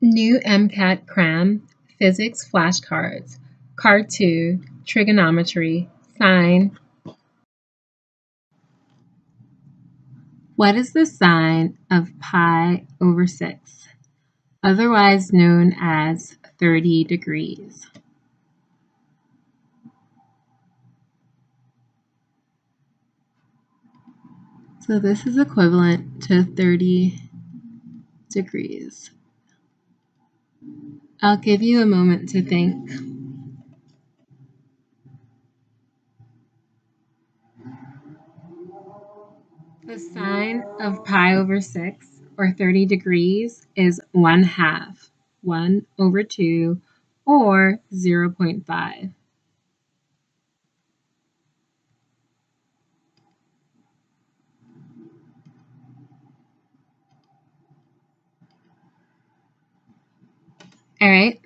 New MCAT Cram, Physics Flashcards, Card 2, Trigonometry, Sine. What is the sine of pi over 6, otherwise known as 30 degrees? So this is equivalent to 30 degrees. I'll give you a moment to think. The sine of pi over 6, or 30 degrees, is 1/2, 1 over 2, or 0.5. All right,